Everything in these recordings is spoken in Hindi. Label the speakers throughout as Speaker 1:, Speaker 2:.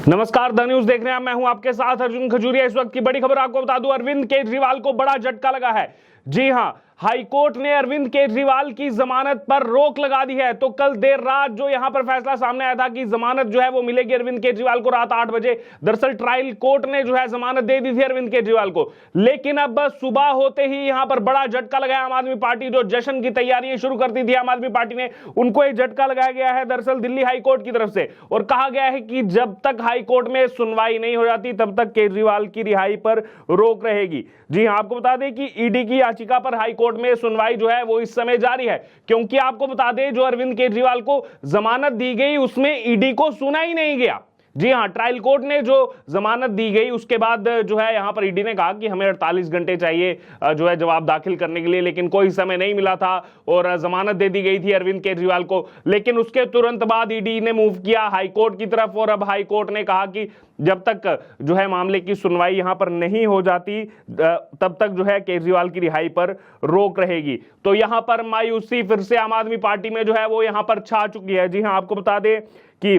Speaker 1: नमस्कार, द न्यूज देख रहे हैं। मैं हूं आपके साथ अर्जुन खजूरिया। इस वक्त की बड़ी खबर आपको बता दूं, अरविंद केजरीवाल को बड़ा झटका लगा है। जी हां, हाईकोर्ट ने अरविंद केजरीवाल की जमानत पर रोक लगा दी है। तो कल देर रात जो यहां पर फैसला सामने आया था कि जमानत जो है वो मिलेगी अरविंद केजरीवाल को रात 8 बजे। दरअसल ट्रायल कोर्ट ने जो है जमानत दे दी थी अरविंद केजरीवाल को, लेकिन अब सुबह होते ही यहां पर बड़ा झटका लगाया आम आदमी पार्टी, जो जश्न की तैयारी शुरू कर दी थी आम आदमी पार्टी ने, उनको एक झटका लगाया गया है दरअसल दिल्ली हाईकोर्ट की तरफ से। और कहा गया है कि जब तक हाईकोर्ट में सुनवाई नहीं हो जाती तब तक केजरीवाल की रिहाई पर रोक रहेगी। जी हां, आपको बता दें कि ईडी की याचिका पर हाईकोर्ट में सुनवाई जो है वो इस समय जारी है, क्योंकि आपको बता दें जो अरविंद केजरीवाल को जमानत दी गई उसमें ईडी को सुना ही नहीं गया। जी हां, ट्रायल कोर्ट ने जो जमानत दी गई उसके बाद जो है यहां पर ईडी ने कहा कि हमें 48 घंटे चाहिए जो है जवाब दाखिल करने के लिए, लेकिन कोई समय नहीं मिला था और जमानत दे दी गई थी अरविंद केजरीवाल को। लेकिन उसके तुरंत बाद ईडी ने मूव किया हाईकोर्ट की तरफ और अब हाईकोर्ट ने कहा कि जब तक जो है मामले की सुनवाई यहां पर नहीं हो जाती तब तक जो है केजरीवाल की रिहाई पर रोक रहेगी। तो यहां पर मायूसी फिर से आम आदमी पार्टी में जो है वो यहां पर छा चुकी है। जी हां, आपको बता दें कि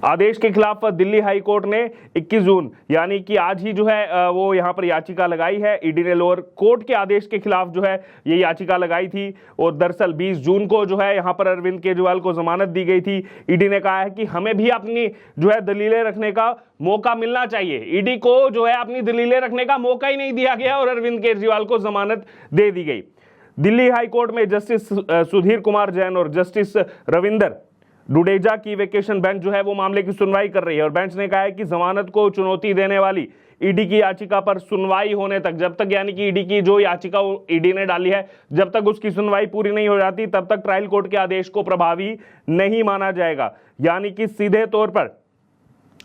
Speaker 1: आदेश के खिलाफ दिल्ली हाई कोर्ट ने 21 जून यानी कि आज ही जो है वो यहां पर याचिका लगाई है। ईडी ने लोअर कोर्ट के आदेश के खिलाफ जो है ये याचिका लगाई थी और दरअसल 20 जून को जो है यहां पर अरविंद केजरीवाल को जमानत दी गई थी। ईडी ने कहा है कि हमें भी अपनी जो है दलीलें रखने का मौका मिलना चाहिए। ईडी को जो है अपनी दलीलें रखने का मौका ही नहीं दिया गया और अरविंद केजरीवाल को जमानत दे दी गई। दिल्ली हाई कोर्ट में जस्टिस सुधीर कुमार जैन और जस्टिस रविंदर डुडेजा की वेकेशन बेंच जो है वो मामले की सुनवाई कर रही है और बेंच ने कहा है कि जमानत को चुनौती देने वाली ईडी की याचिका पर सुनवाई होने तक, जब तक यानी कि ईडी की जो याचिका ईडी ने डाली है जब तक उसकी सुनवाई पूरी नहीं हो जाती तब तक ट्रायल कोर्ट के आदेश को प्रभावी नहीं माना जाएगा। यानी कि सीधे तौर पर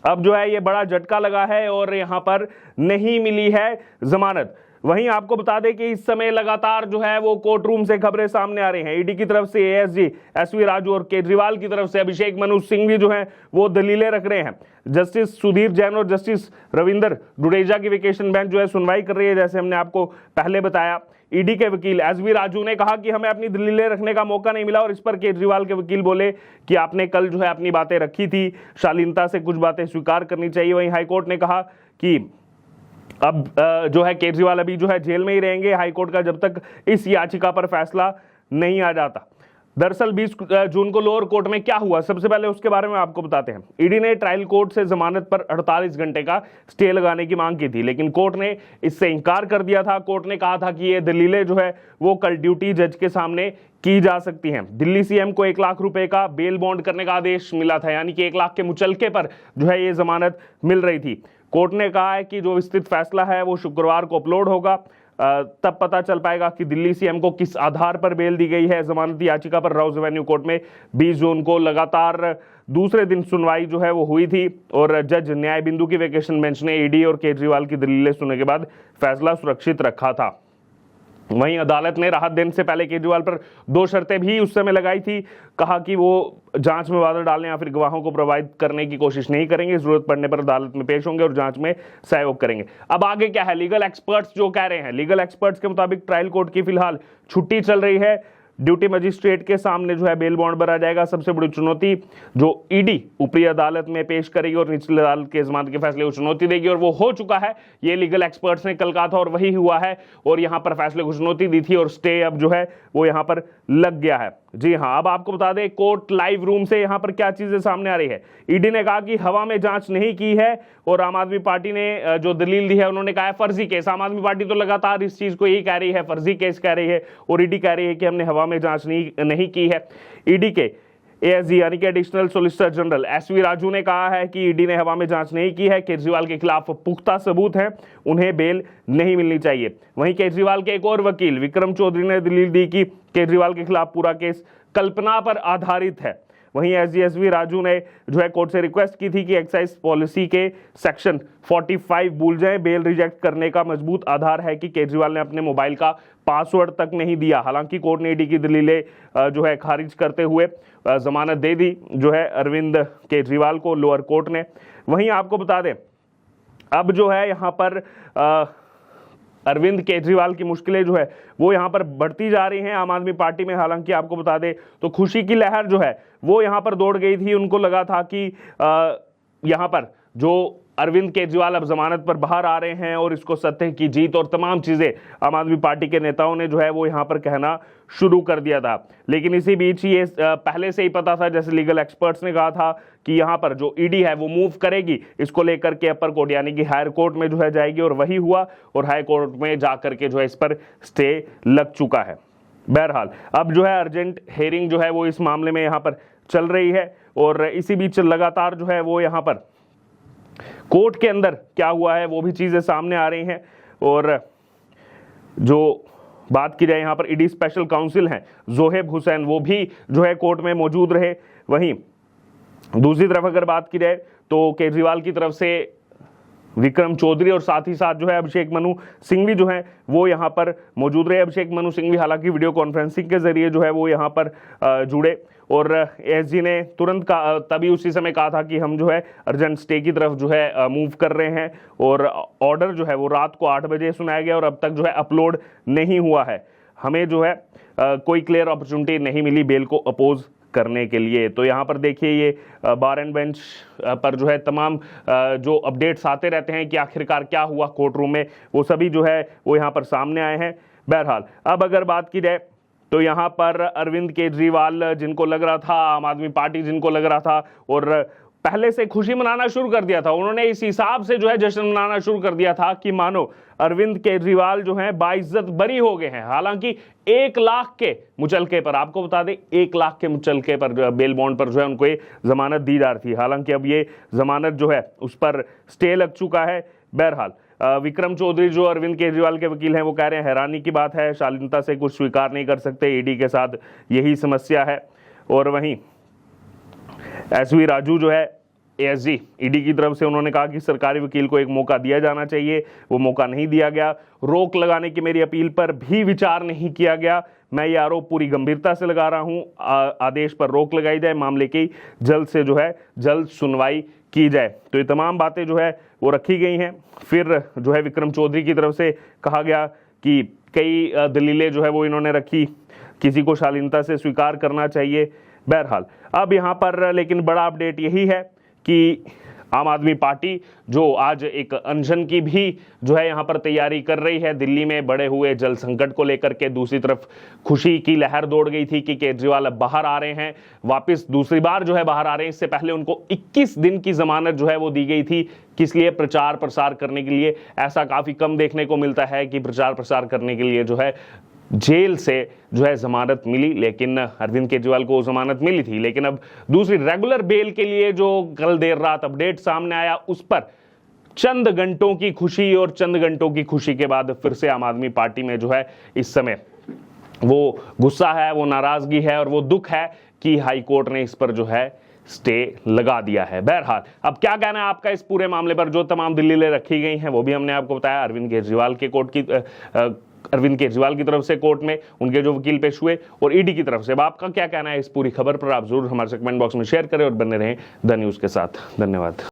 Speaker 1: अब जो है ये बड़ा झटका लगा है और यहां पर नहीं मिली है जमानत। वहीं आपको बता दें कि इस समय लगातार जो है वो कोर्ट रूम से खबरें सामने आ रही हैं। ईडी की तरफ से एएसजी एसवी राजू और केजरीवाल की तरफ से अभिषेक मनु सिंह भी जो है वो दलीलें रख रहे हैं। जस्टिस सुधीर जैन और जस्टिस रविंदर डुडेजा की वेकेशन बेंच जो है सुनवाई कर रही है, जैसे हमने आपको पहले बताया। ईडी के वकील एसवी राजू ने कहा कि हमें अपनी दलीलें रखने का मौका नहीं मिला और इस पर केजरीवाल के वकील बोले कि आपने कल जो है अपनी बातें रखी थी, शालीनता से कुछ बातें स्वीकार करनी चाहिए। वहीं हाईकोर्ट ने कहा कि अब जो है केजरीवाल अभी जो है जेल में ही रहेंगे हाईकोर्ट का जब तक इस याचिका पर फैसला नहीं आ जाता। दरअसल 20 जून को लोअर कोर्ट में क्या हुआ, सबसे पहले उसके बारे में आपको बताते हैं। ईडी ने ट्रायल कोर्ट से जमानत पर 48 घंटे का स्टे लगाने की मांग की थी, लेकिन कोर्ट ने इससे इनकार कर दिया था। कोर्ट ने कहा था कि ये दलीलें जो है वो कल ड्यूटी जज के सामने की जा सकती हैं। दिल्ली सीएम को 1 लाख रुपए का बेल बॉन्ड करने का आदेश मिला था, यानी कि 1 लाख के मुचलके पर जो है ये जमानत मिल रही थी। कोर्ट ने कहा है कि जो विस्तृत फैसला है वो शुक्रवार को अपलोड होगा, तब पता चल पाएगा कि दिल्ली सीएम को किस आधार पर बेल दी गई है। जमानती याचिका पर राउज एवेन्यू कोर्ट में 20 जून को लगातार दूसरे दिन सुनवाई जो है वो हुई थी और जज न्याय बिंदु की वेकेशन बेंच ने ईडी और केजरीवाल की दलीलें सुनने के बाद फैसला सुरक्षित रखा था। वहीं अदालत ने राहत देने से पहले केजरीवाल पर 2 शर्तें भी उस समय लगाई थी। कहा कि वो जांच में बाधा डालने या फिर गवाहों को प्रभावित करने की कोशिश नहीं करेंगे, जरूरत पड़ने पर अदालत में पेश होंगे और जांच में सहयोग करेंगे। अब आगे क्या है, लीगल एक्सपर्ट्स जो कह रहे हैं, लीगल एक्सपर्ट्स के मुताबिक ट्रायल कोर्ट की फिलहाल छुट्टी चल रही है। ड्यूटी मजिस्ट्रेट के सामने जो है बेल बॉन्ड भरा जाएगा। सबसे बड़ी चुनौती जो ईडी ऊपरी अदालत में पेश करेगी और निचली अदालत के जमानत के फैसले को चुनौती देगी, और वो हो चुका है। ये लीगल एक्सपर्ट्स ने कल कहा था और वही हुआ है और यहां पर फैसले को चुनौती दी थी और स्टे अब जो है वो यहां पर लग गया है। जी हां, अब आपको बता दें कोर्ट लाइव रूम से यहां पर क्या चीजें सामने आ रही है। ईडी ने कहा कि हवा में जांच नहीं की है और आम आदमी पार्टी ने जो दलील दी है उन्होंने कहा है फर्जी केस। आम आदमी पार्टी तो लगातार इस चीज को यही कह रही है, फर्जी केस कह रही है, और ईडी कह रही है कि हमने हवा में जांच नहीं की है। ईडी के एएसजी यानी कि additional solicitor general SV Raju ने कहा है कि ईडी ने हवा में जांच नहीं की है, केजरीवाल के खिलाफ पुख्ता सबूत हैं, उन्हें बेल नहीं मिलनी चाहिए। वहीं केजरीवाल के एक और वकील विक्रम चौधरी ने दलील दी कि केजरीवाल के खिलाफ पूरा केस कल्पना पर आधारित है। वहीं एसवी राजू ने जो है कोर्ट से रिक्वेस्ट की थी कि एक्साइज पॉलिसी के सेक्शन 45 भूल जाएं, बेल रिजेक्ट करने का मजबूत आधार है कि केजरीवाल ने अपने मोबाइल का पासवर्ड तक नहीं दिया। हालांकि कोर्ट ने ईडी की दलीलें जो है खारिज करते हुए जमानत दे दी जो है अरविंद केजरीवाल को लोअर कोर्ट ने। वहीं आपको बता दें अब जो है यहां पर अरविंद केजरीवाल की मुश्किलें जो है वो यहां पर बढ़ती जा रही हैं आम आदमी पार्टी में। हालांकि आपको बता दें तो खुशी की लहर जो है वो यहां पर दौड़ गई थी। उनको लगा था कि यहां पर जो अरविंद केजरीवाल अब जमानत पर बाहर आ रहे हैं और इसको सत्य की जीत और तमाम चीजें आम आदमी पार्टी के नेताओं ने जो है वो यहां पर कहना शुरू कर दिया था। लेकिन इसी बीच ये पहले से ही पता था, जैसे लीगल एक्सपर्ट्स ने कहा था कि यहां पर जो ईडी है वो मूव करेगी इसको लेकर के अपर कोर्ट यानी कि हायर कोर्ट में जो है जाएगी, और वही हुआ और हाई कोर्ट में जाकर के जो है इस पर स्टे लग चुका है। बहरहाल अब जो है अर्जेंट हेयरिंग जो है वो इस मामले में यहां पर चल रही है, और इसी बीच लगातार जो है वो यहां पर कोर्ट के अंदर क्या हुआ है वो भी चीजें सामने आ रही हैं। और जो बात की जाए यहाँ पर ईडी स्पेशल काउंसिल हैं जोहेब हुसैन, वो भी जो है कोर्ट में मौजूद रहे। वहीं दूसरी तरफ अगर बात की जाए तो केजरीवाल की तरफ से विक्रम चौधरी और साथ ही साथ जो है अभिषेक मनु सिंघवी जो है वो यहाँ पर मौजूद रहे। अभिषेक मनु सिंघवी हालांकि वीडियो कॉन्फ्रेंसिंग के जरिए जो है वो यहाँ पर जुड़े, और एसजी ने तुरंत तभी उसी समय कहा था कि हम जो है अर्जेंट स्टे की तरफ जो है मूव कर रहे हैं, और ऑर्डर जो है वो रात को 8 बजे सुनाया गया और अब तक जो है अपलोड नहीं हुआ है। हमें जो है कोई क्लियर अपॉर्चुनिटी नहीं मिली बेल को अपोज करने के लिए। तो यहाँ पर देखिए ये बार एंड बेंच पर जो है तमाम जो अपडेट्स आते रहते हैं कि आखिरकार क्या हुआ कोर्ट रूम में, वो सभी जो है वो यहाँ पर सामने आए हैं। बहरहाल अब अगर बात की जाए तो यहाँ पर अरविंद केजरीवाल जिनको लग रहा था, आम आदमी पार्टी जिनको लग रहा था और पहले से खुशी मनाना शुरू कर दिया था, उन्होंने इस हिसाब से जो है जश्न मनाना शुरू कर दिया था कि मानो अरविंद केजरीवाल जो है बाइज्जत बरी हो गए हैं। हालांकि 1 लाख के मुचलके पर, आपको बता दें 1 लाख के मुचलके पर बेल बॉन्ड पर जो है उनको ये जमानत दी जा रही थी। हालांकि अब ये जमानत जो है उस पर स्टे लग चुका है। बहरहाल विक्रम चौधरी जो अरविंद केजरीवाल के वकील हैं वो कह रहे हैं हैरानी की बात है, शालीनता से कुछ स्वीकार नहीं कर सकते, ईडी के साथ यही समस्या है। और वहीं एसवी राजू जो है एएसजी ईडी की तरफ से, उन्होंने कहा कि सरकारी वकील को एक मौका दिया जाना चाहिए, वो मौका नहीं दिया गया। रोक लगाने की मेरी अपील पर भी विचार नहीं किया गया, मैं ये आरोप पूरी गंभीरता से लगा रहा हूं, आदेश पर रोक लगाई जाए, मामले की जल्द से जो है जल्द सुनवाई की जाए। तो ये तमाम बातें जो है वो रखी गई हैं। फिर जो है विक्रम चौधरी की तरफ से कहा गया कि कई दलीलें जो है वो इन्होंने रखी, किसी को शालीनता से स्वीकार करना चाहिए। बहरहाल अब यहाँ पर लेकिन बड़ा अपडेट यही है कि आम आदमी पार्टी जो आज एक अनशन की भी जो है यहाँ पर तैयारी कर रही है दिल्ली में बड़े हुए जल संकट को लेकर के। दूसरी तरफ खुशी की लहर दौड़ गई थी कि केजरीवाल अब बाहर आ रहे हैं, वापस दूसरी बार जो है बाहर आ रहे हैं। इससे पहले उनको 21 दिन की जमानत जो है वो दी गई थी, किस लिए? प्रचार प्रसार करने के लिए। ऐसा काफी कम देखने को मिलता है कि प्रचार प्रसार करने के लिए जो है जेल से जो है जमानत मिली, लेकिन अरविंद केजरीवाल को जमानत मिली थी। लेकिन अब दूसरी रेगुलर बेल के लिए जो कल देर रात अपडेट सामने आया, उस पर चंद घंटों की खुशी, और चंद घंटों की खुशी के बाद फिर से आम आदमी पार्टी में जो है इस समय वो गुस्सा है, वो नाराजगी है और वो दुख है कि हाई कोर्ट ने इस पर जो है स्टे लगा दिया है। बहरहाल अब क्या कहना है आपका इस पूरे मामले पर? जो तमाम दलीलें रखी गई हैं वो भी हमने आपको बताया। अरविंद केजरीवाल की तरफ से कोर्ट में उनके जो वकील पेश हुए और ईडी की तरफ से। अब आपका क्या कहना है इस पूरी खबर पर? आप जरूर हमारे कमेंट बॉक्स में शेयर करें और बने रहें द न्यूज़ के साथ। धन्यवाद।